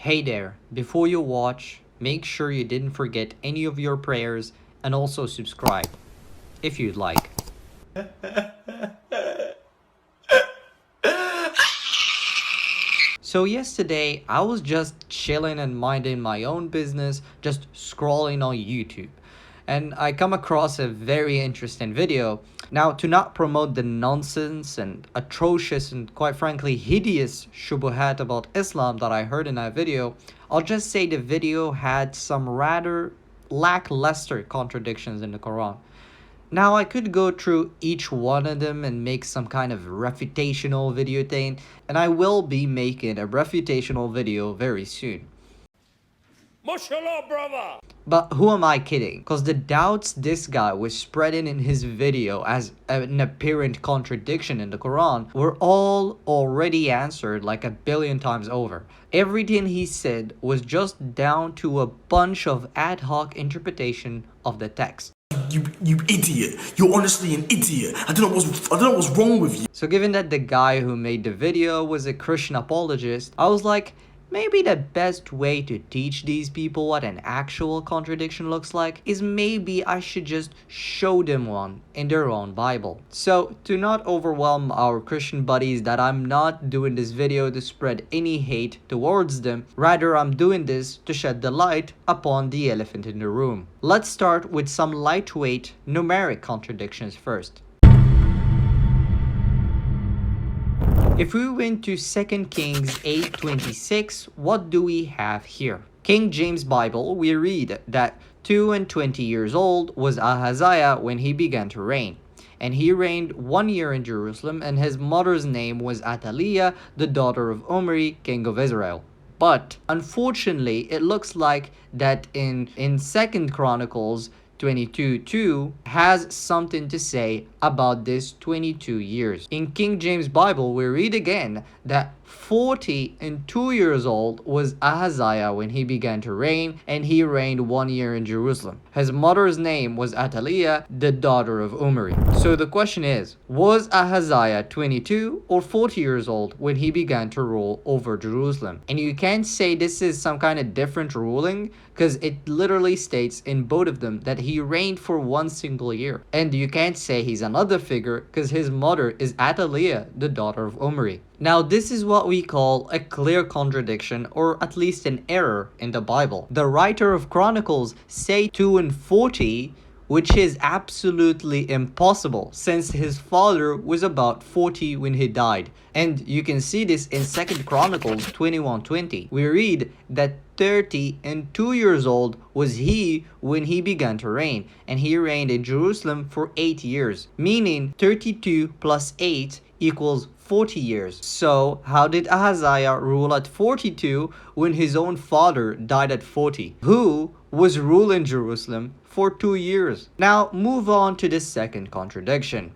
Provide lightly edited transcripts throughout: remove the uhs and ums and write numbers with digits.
Hey there, before you watch, make sure you didn't forget any of your prayers and also subscribe, if you'd like. So yesterday, I was just chilling and minding my own business, just scrolling on YouTube. And I come across a very interesting video. Now, to not promote the nonsense and atrocious and quite frankly hideous shubuhat about Islam that I heard in that video, I'll just say the video had some rather lackluster contradictions in the Quran. Now, I could go through each one of them and make some kind of refutational video thing, and I will be making a refutational video very soon. Mashallah, brother! But who am I kidding? Because the doubts this guy was spreading in his video as an apparent contradiction in the Quran were all already answered like a billion times over. Everything he said was just down to a bunch of ad hoc interpretation of the text. You idiot. You're honestly an idiot. I don't know what's wrong with you. So given that the guy who made the video was a Christian apologist, I was like, maybe the best way to teach these people what an actual contradiction looks like is maybe I should just show them one in their own Bible. So to not overwhelm our Christian buddies that I'm not doing this video to spread any hate towards them, rather I'm doing this to shed the light upon the elephant in the room. Let's start with some lightweight numeric contradictions first. If we went to 2 Kings 8:26, what do we have here? King James Bible, we read that 22 years old was Ahaziah when he began to reign. And he reigned 1 year in Jerusalem, and his mother's name was Athaliah, the daughter of Omri, king of Israel. But unfortunately, it looks like that in 2 Chronicles 22:2 has something to say about this 22 years. In King James Bible, we read again that 42 years old was Ahaziah when he began to reign, and he reigned 1 year in Jerusalem. His mother's name was Athaliah, the daughter of Omri. So the question is, was Ahaziah 22 or 40 years old when he began to rule over Jerusalem? And you can't say this is some kind of different ruling, because it literally states in both of them that he reigned for 1 single year. And you can't say he's another figure because his mother is Athaliah, the daughter of Omri. Now, this is what we call a clear contradiction, or at least an error in the Bible. The writer of Chronicles say 2 and 40, which is absolutely impossible since his father was about 40 when he died. And you can see this in 2 Chronicles 21:20. We read that 32 years old was he when he began to reign, and he reigned in Jerusalem for 8 years, meaning 32 plus 8 equals 40 years. So how did Ahaziah rule at 42 when his own father died at 40, who was ruling Jerusalem for 2 years? Now move on to the second contradiction.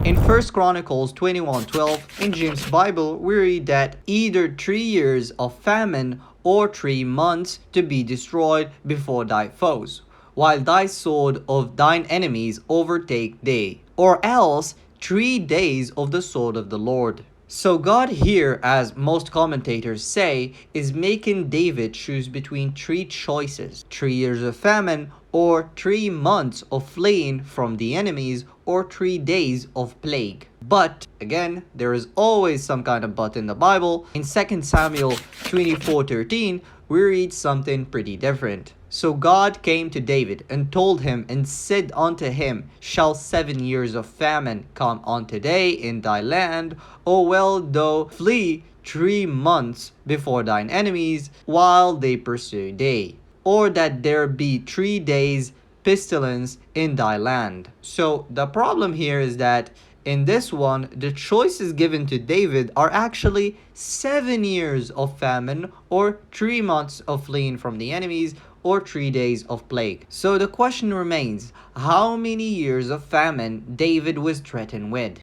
In 1 Chronicles 21:12 in James Bible, we read that either 3 years of famine or 3 months to be destroyed before thy foes, while thy sword of thine enemies overtake thee, or else 3 days of the sword of the Lord. So God here, as most commentators say, is making David choose between 3 choices: 3 years of famine, or 3 months of fleeing from the enemies, or 3 days of plague. But again, there is always some kind of but in the Bible. In 2 Samuel 24:13, we read something pretty different. So God came to David and told him and said unto him, shall 7 years of famine come on today in thy land, or wilt thou flee 3 months before thine enemies while they pursue thee, or that there be 3 days pestilence in thy land? So the problem here is that in this one, the choices given to David are actually 7 years of famine, or 3 months of fleeing from the enemies, or 3 days of plague. So the question remains, how many years of famine David was threatened with?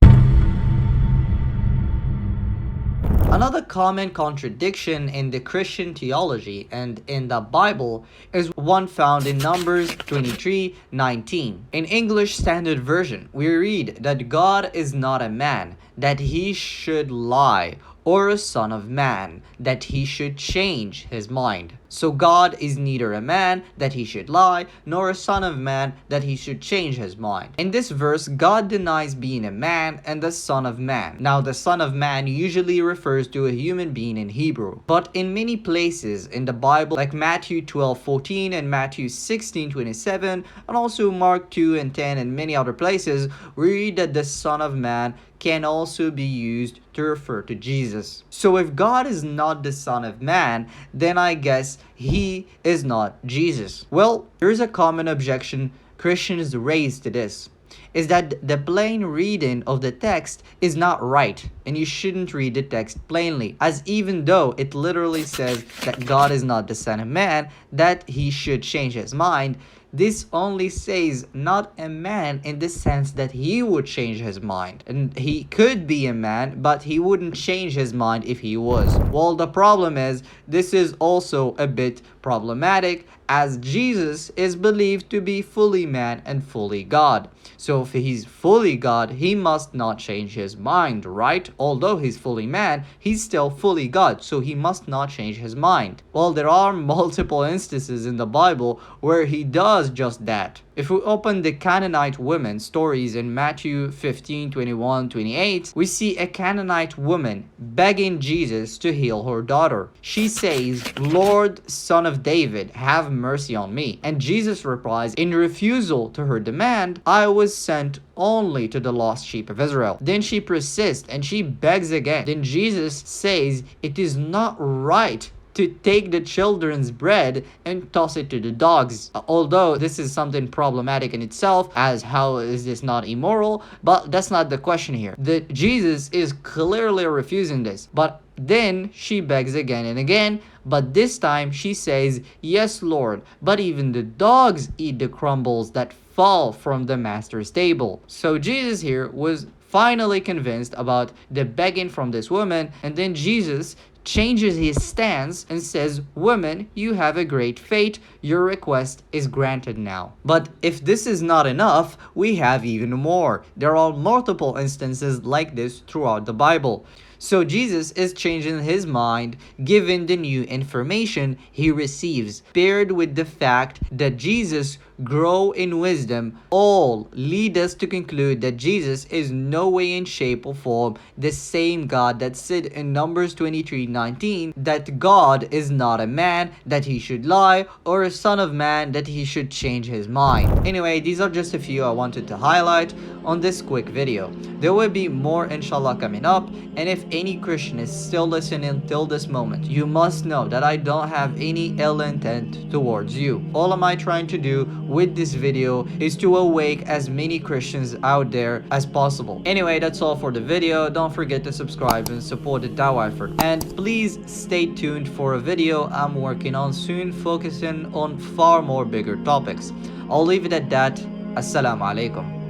Another common contradiction in the Christian theology and in the Bible is one found in Numbers 23:19. In English Standard Version, we read that God is not a man, that he should lie, or a son of man, that he should change his mind. So God is neither a man that he should lie, nor a son of man that he should change his mind. In this verse, God denies being a man and the son of man. Now, the son of man usually refers to a human being in Hebrew, but in many places in the Bible, like Matthew 12:14 and Matthew 16:27, and also Mark 2:10 and many other places, we read that the son of man can also be used to refer to Jesus. So if God is not the son of man, then I guess he is not Jesus. Well, here's a common objection Christians raise to this, is that the plain reading of the text is not right, and you shouldn't read the text plainly, as even though it literally says that God is not the son of man, that he should change his mind, this only says not a man in the sense that he would change his mind. And he could be a man, but he wouldn't change his mind if he was. Well, the problem is, this is also a bit problematic, as Jesus is believed to be fully man and fully God. So if he's fully God, he must not change his mind, right? Although he's fully man, he's still fully God, so he must not change his mind. Well, there are multiple instances in the Bible where he does just that. If we open the Canaanite women stories in Matthew 15:21-28, we see a Canaanite woman begging Jesus to heal her daughter. She says, "Lord, son of David, have mercy on me." And Jesus replies, in refusal to her demand, "I was sent only to the lost sheep of Israel." Then she persists and she begs again. Then Jesus says, "It is not right to take the children's bread and toss it to the dogs." Although this is something problematic in itself, as how is this not immoral? But that's not the question here. Jesus is clearly refusing this. But then she begs again and again, but this time she says, "Yes, Lord, but even the dogs eat the crumbles that fall from the master's table." So Jesus here was finally convinced about the begging from this woman, and then Jesus changes his stance and says, "Woman, you have a great fate. Your request is granted now." But if this is not enough, we have even more. There are multiple instances like this throughout the Bible. So Jesus is changing his mind given the new information he receives, paired with the fact that Jesus grow in wisdom, all lead us to conclude that Jesus is no way in shape or form the same God that said in Numbers 23:19 that God is not a man that he should lie, or a son of man that he should change his mind. Anyway, these are just a few I wanted to highlight on this quick video. There will be more inshallah coming up, and if any Christian is still listening till this moment, you must know that I don't have any ill intent towards you. All am I trying to do with this video is to awake as many Christians out there as possible. Anyway, that's all for the video. Don't forget to subscribe and support the Dawah effort. And please stay tuned for a video I'm working on soon, focusing on far more bigger topics. I'll leave it at that. Assalamu alaikum.